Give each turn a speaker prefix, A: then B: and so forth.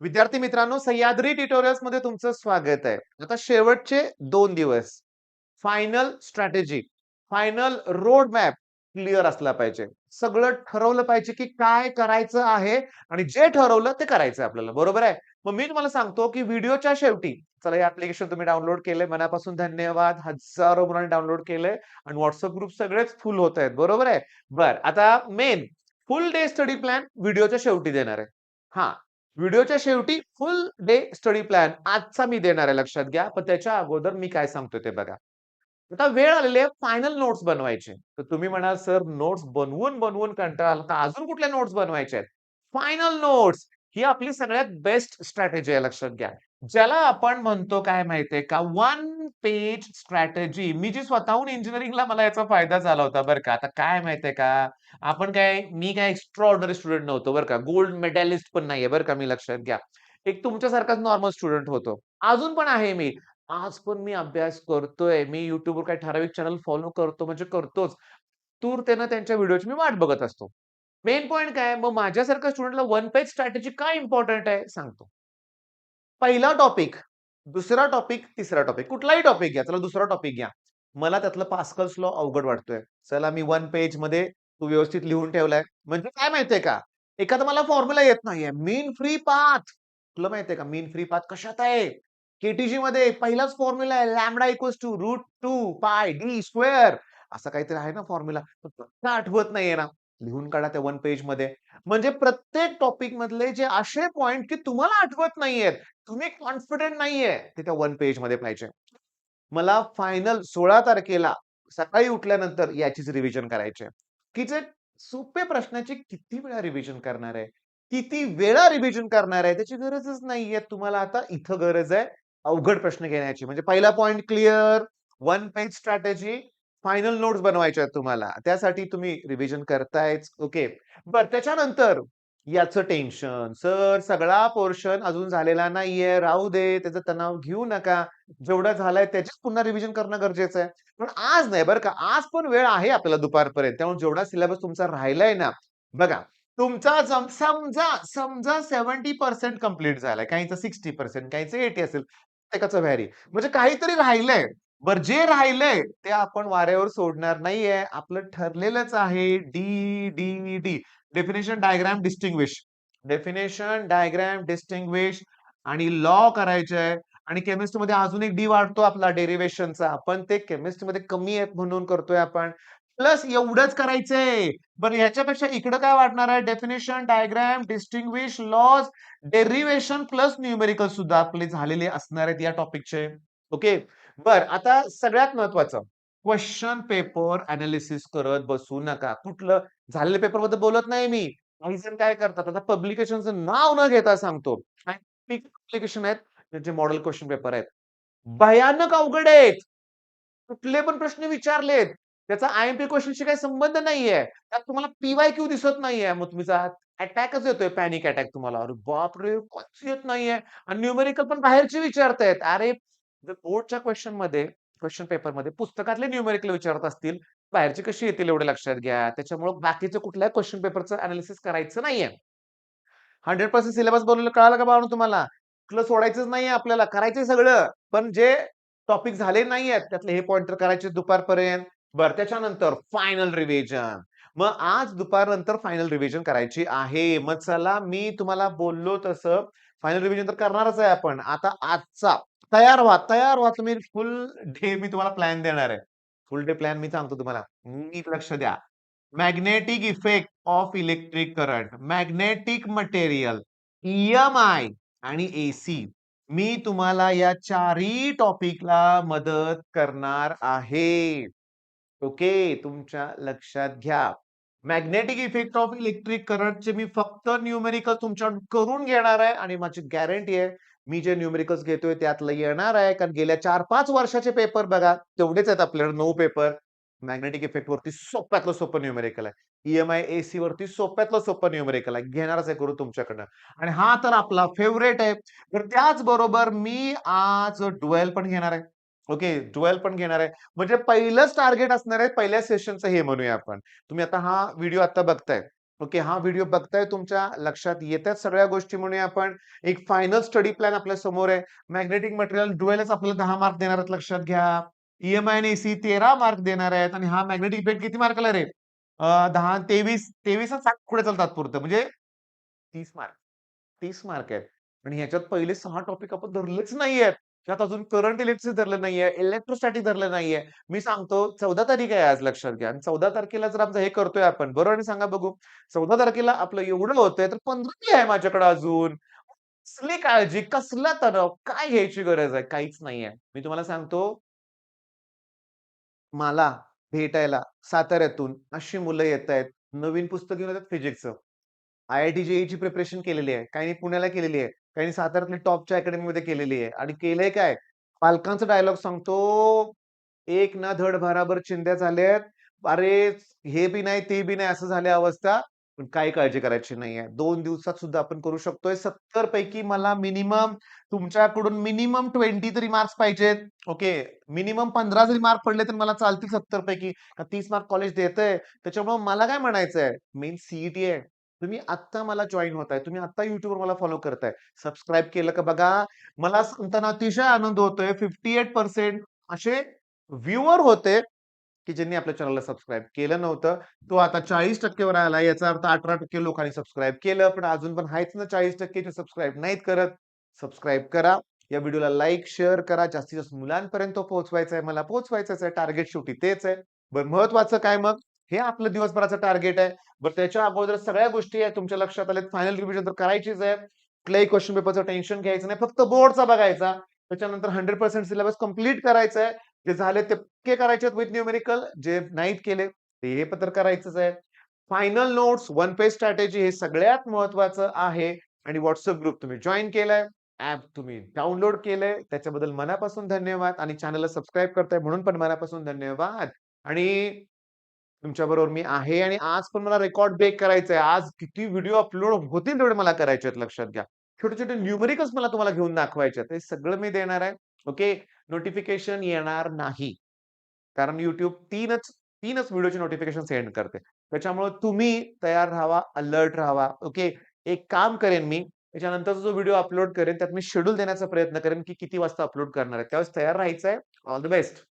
A: विद्यार्थी मित्रांनो, सह्याद्री ट्युटोरियल्स मध्ये तुमचं स्वागत आहे. आता शेवटचे 2 दिवस final strategy, final road map clear असला पाहिजे. सगळं ठरवलं पाहिजे, की काय करायचं आहे आणि जे ठरवलं ते करायचं आपल्याला. बरोबर आहे? मग मी तुम्हाला सांगतो, की व्हिडिओच्या शेवटी चला हे ॲप्लिकेशन तुम्ही डाउनलोड केलंय. मनापासून धन्यवाद. हजारो मुलांनी डाउनलोड केलंय आणि WhatsApp ग्रुप सगळेच फुल होत आहेत. बरोबर आहे? बरं, आता मेन फुल डे स्टडी प्लॅन व्हिडिओच्या शेवटी देणार आहे. हां. व्हिडिओच्या शेवटी फुल डे स्टडी प्लॅन आजचा मी देणार आहे, लक्षात घ्या. पण त्याच्या अगोदर मी काय सांगतोय ते बघा. आता वेळ आलेली आहे फायनल नोट्स बनवायचे. तर तुम्ही म्हणाल, "सर नोट्स बनवून कंटाळा आला, तर अजून कुठल्या नोट्स बनवायच्या आहेत?" फायनल नोट्स ही आपली सगळ्यात बेस्ट स्ट्रॅटेजी आहे, लक्षात घ्या. ज्याला आपण म्हणतो काय माहितीये का, वन पेज स्ट्रॅटेजी. मी जी स्वतःहून इंजिनिअरिंगला मला याचा फायदा झाला होता बरं का. आता काय माहितीये का, मी काय एक्स्ट्राऑर्डिनरी स्टुडंट नव्हतो बरं का. गोल्ड मेडलिस्ट पण नाहीये बरं का मी, लक्षात घ्या. एक तुमच्यासारखाच नॉर्मल स्टुडंट होतो. अजून पण आहे मी. आज पण मी अभ्यास करतोय. मी YouTubeवर काही ठराविक चॅनल फॉलो करतो म्हणजे करतोच. तूर्तेनं त्यांच्या व्हिडिओची मी वाट बघत असतो. मेन पॉइंट काय, मग माझ्यासारख्या स्टुडंटला वन पेज स्ट्रॅटेजी का इम्पोर्टंट आहे सांगतो. पहिला टॉपिक, दुसरा टॉपिक, तिसरा टॉपिक. कुठलाही टॉपिक घ्या. चला दुसरा टॉपिक घ्या. मला त्यातलं पास्कल्स लॉ अवघड वाटतोय. चला मी वन पेजमध्ये तो व्यवस्थित लिहून ठेवलाय. म्हणजे काय माहितीये का? एखादा मला फॉर्म्युला येत नाहीये. मीन फ्री पाथ. तुला माहितीये का मीन फ्री पाथ कशात आहे? के-टी-जीमध्ये पहिलाच फॉर्म्युला आहे. लॅम्बडा इक्वल्स टू √2 पाय डी स्क्वेअर असा काहीतरी आहे ना फॉर्म्युला. पण आठवत नाहीये ना. लिहून काढा त्या वन पेजमध्ये. म्हणजे प्रत्येक टॉपिक मधले जे असे पॉइंट की तुम्हाला आठवत नाहीयेत, तुम्ही कॉन्फिडंट नाहीये, ते त्या वन पेजमध्ये पाहिजे. मला फायनल 16 तारखेला सकाळी उठल्यानंतर याचीच रिव्हिजन करायची आहे. की जे सोपे प्रश्नाची किती वेळा रिव्हिजन करणार आहे? किती वेळा रिव्हिजन करणार आहे? त्याची गरजच नाहीये. तुम्हाला आता इथं गरज आहे अवघड प्रश्न घेण्याची. म्हणजे पहिला point clear, one page strategy, final notes बनवायच्या आहेत तुम्हाला. त्यासाठी तुम्ही रिव्हिजन करतायच. ओके. बरं त्याच्यानंतर याचं टेन्शन, सर सगळा पोर्शन अजून झालेला नाहीये, राहू दे, त्याचा तणाव घेऊ नका. जेवढं झालंय त्याचीच पुन्हा रिव्हिजन करणं गरजेचं आहे. पण आज नाही बरं का, आज पण वेळ आहे आपल्याला दुपारपर्यंत. त्यामुळे जेवढा सिलेबस तुमचा राहिलाय ना, बघा तुमचा समजा समजा 70% कंप्लीट झालाय. काहींचा 60%, काहींचं 80 असेल. प्रत्येकाचं व्हॅरी. म्हणजे काहीतरी राहिलंय. बरं जे राहिलंय ते आपण वाऱ्यावर सोडणार नाहीये. आपलं ठरलेलंच आहे D. Definition, diagram, distinguish. Definition, diagram, distinguish आणि लॉ करायचे आहे. आणि केमिस्ट्रीमध्ये अजून एक डी वाढतो आपला डेरिव्हेशनचा. पण ते केमिस्ट्रीमध्ये कमी आहे म्हणून करतोय आपण. प्लस एवढंच करायचंय. बरं ह्याच्यापेक्षा इकडं काय वाढणार आहे? Definition, diagram, distinguish, laws, derivation plus numerical सुद्धा आपले झालेले असणार आहेत या टॉपिकचे. ओके. बरं आता सगळ्यात महत्वाचं क्वेश्चन पेपर एनालिसिस करत बसू नका. कुठलं झालेल्या पेपरबद्दल बोलत नाही मी. काही जण काय करतात, आता पब्लिकेशनचं नाव न घेता सांगतो. पब्लिकेशन आहेत, त्यांचे मॉडेल क्वेश्चन पेपर आहेत. भयानक अवघड आहेत. कुठले पण प्रश्न विचारलेत. त्याचा आय-एम-पी क्वेशनशी काही संबंध नाहीये. त्यात तुम्हाला पी-वाय-क्यू दिसत नाहीये. मग तुमचा अटॅकच येतोय, पॅनिक अटॅक तुम्हाला. अरे बापरे! काहीच येत नाहीये आणि न्यूमेरिकल पण बाहेरचे विचारतायत. अरे, जर बोर्डच्या क्वेशनमध्ये, क्वेशन पेपरमध्ये पुस्तकातले न्यूमेरिकल विचारत असतील, बाहेरचे कसे येतील एवढे लक्षात घ्या. त्याच्यामुळे बाकीचं कुठल्याही क्वेशन पेपरचं एनालिसिस करायचं नाहीये. 100% सिलेबस बनवलेलं कळालं का बाळांनो तुम्हाला? कुठलं सोडायचंच नाहीये आपल्याला, करायचंय सगळं. पण जे टॉपिक झाले नाहीयेत, त्यातले हे पॉइंट तर करायचे दुपारपर्यंत. बरं त्याच्यानंतर फायनल रिव्हिजन. मग आज दुपारनंतर फायनल रिव्हिजन करायची आहे. मग चला मी तुम्हाला बोललो तसं फायनल रिव्हिजन तर करणारच आहे आपण. आता आजचा तयार व्हा, तयार व्हा. तुम्ही फुल डे मी तुम्हाला प्लॅन देणार आहे. फुल डे प्लॅन मी सांगतो तुम्हाला. नीट लक्ष द्या. Magnetic effect of electric current, magnetic material, EMI आणि एसी. मी तुम्हाला या चारही टॉपिकला मदत करणार आहे. ओके, तुमच्या लक्षात घ्या. मॅग्नेटिक इफेक्ट ऑफ इलेक्ट्रिक करंटचे मी फक्त न्यूमेरिकल तुमच्याकडून करून घेणार आहे आणि माझी गॅरंटी आहे, मी जे न्यूमेरिकल्स घेतोय त्यातलं येणार आहे. कारण गेल्या 4-5 वर्षाचे पेपर बघा, तेवढेच आहेत आपल्याकडे 9 पेपर. मॅग्नेटिक इफेक्ट वरती सोप्यातलं सोपं न्यूमेरिकल आहे. ई-एम-आय, एसी वरती सोप्यातलं सोपं न्यूमेरिकल आहे. घेणारच आहे करून तुमच्याकडनं. आणि हा तर आपला फेव्हरेट आहे. तर त्याचबरोबर मी आज ड्युएल पण घेणार आहे. ओके, ड्युएल पण घेणार आहे. म्हणजे पहिलंच टार्गेट असणार आहे पहिल्या सेशनचं हे म्हणूया आपण. तुम्ही आता हा व्हिडिओ आता बघताय. ओके, हा व्हिडिओ बघताय तुमच्या लक्षात येतात सगळ्या गोष्टी म्हणून आपण एक फायनल स्टडी प्लॅन आपल्या समोर आहे. मॅग्नेटिक मटेरियल ड्युएलच आपल्याला 10 मार्क देणार आहेत लक्षात घ्या. ई-एम-आय आणि एसी 13 मार्क देणार आहेत आणि हा मॅग्नेटिक इफेक्ट किती मार्काला रे? 10 23 23च पुढे चालतात पुरतं म्हणजे 30 मार्क. 30 मार्क आहेत आणि ह्याच्यात पहिले 6 टॉपिक आपण धरलेच नाहीयेत. त्यात अजून करंट इलेक्ट्रिसिटी धरलं नाहीये, इलेक्ट्रोस्टॅटिक धरलं नाहीये. मी सांगतो 14 तारीख आहे आज लक्षात घ्या आणि 14 तारखेला जर आमचं हे करतोय आपण बरोबर आणि सांगा बघू. 14 तारखेला आपलं एवढं होतंय तर 15 आहे माझ्याकडे अजून. कसली काळजी, कसला तणाव, काय घ्यायची गरज आहे? काहीच नाहीये. मी तुम्हाला सांगतो मला भेटायला साताऱ्यातून अशी मुलं येतायत. नवीन पुस्तक घेऊन येतात फिजिक्सचं. आय-आय-टी जेईची प्रिपरेशन केलेली आहे. काहींनी पुण्याला केलेली आहे. काहींनी साताऱ्यातल्या टॉपच्या अकॅडमीमध्ये केलेली आहे आणि केलंय काय? पालकांचा डायलॉग सांगतो, "एक ना धड भाराभर चिंध्या झाल्यात. अरे, हे बी नाही, ते बी नाही असं झाली अवस्था." पण काही काळजी करायची नाहीये. 2 दिवसात सुद्धा आपण करू शकतोय. 70 पैकी मला मिनिमम तुमच्याकडून मिनिमम 20 तरी मार्क्स पाहिजेत. ओके. मिनिमम 15 जरी मार्क पडले तर मला चालतील 70 पैकी. 30 मार्क कॉलेज देतंय. त्याच्यामुळे मला काय म्हणायचंय, मेन सी आहे. तुम्ही आत्ता मला जॉइन होताय. तुम्ही आत्ता YouTubeवर मला फॉलो करताय. सबस्क्राईब केलं का बघा. मला सांगताना अतिशय आनंद होतोय. 58% असे व्ह्यूअर होते, की ज्यांनी आपल्या चॅनलला सबस्क्राईब केलं नव्हतं. तो आता 40% वर आला. याचा अर्थ 18% लोकांनी सबस्क्राईब केलं. पण अजून पण आहेच ना 40% जे सबस्क्राईब नाहीत करत. सबस्क्राईब करा. या व्हिडिओला लाईक, शेअर करा. जास्तीत जास्त मुलांपर्यंत तो पोहोचवायचा आहे. मला पोहोचवायचाच आहे. टार्गेट शेवटी तेच आहे. बरं महत्वाचं काय मग? हे आपलं दिवसभराचं टार्गेट आहे. बरं त्याच्या अगोदर सगळ्या गोष्टी आहेत तुमच्या लक्षात आल्यात. फायनल रिव्हिजन तर करायचीच आहे. कुठल्याही क्वेश्चन पेपरचं टेन्शन घ्यायचं नाही. फक्त बोर्डचा बघायचा. त्याच्यानंतर 100% सिलेबस कंप्लीट करायचा आहे. जे झाले ते पक्के करायचे आहेत विथ न्यूमेरिकल. जे नाहीत केले ते हे पण करायचंच आहे. Final notes, one page strategy हे सगळ्यात महत्वाचं आहे आणि WhatsApp ग्रुप तुम्ही जॉइन केलाय. ॲप तुम्ही डाउनलोड केलंय. त्याच्याबद्दल मनापासून धन्यवाद आणि चॅनलला सबस्क्राईब करताय म्हणून पण मनापासून धन्यवाद. आणि तुमच्याबरोबर मी आहे आणि आज पण मला रेकॉर्ड ब्रेक करायचा आहे. आज किती व्हिडिओ अपलोड होतील तेवढे मला करायचे आहेत लक्षात घ्या. छोटे-छोटे न्यूमेरिकल्स मला तुम्हाला घेऊन दाखवायचे आहेत. हे सगळं मी देणार आहे. ओके. नोटिफिकेशन येणार नाही. कारण YouTube 3च व्हिडिओची नोटिफिकेशन सेंड करते. त्याच्यामुळे तुम्ही तयार राहावा, अलर्ट राहावा. ओके. एक काम करेन मी, त्याच्यानंतरचा जो व्हिडिओ अपलोड करेन त्यात मी शेड्यूल देण्याचा प्रयत्न करेन, की किती वाजता अपलोड करणार आहे. त्यावेळेस तयार राहायचं आहे. All the best.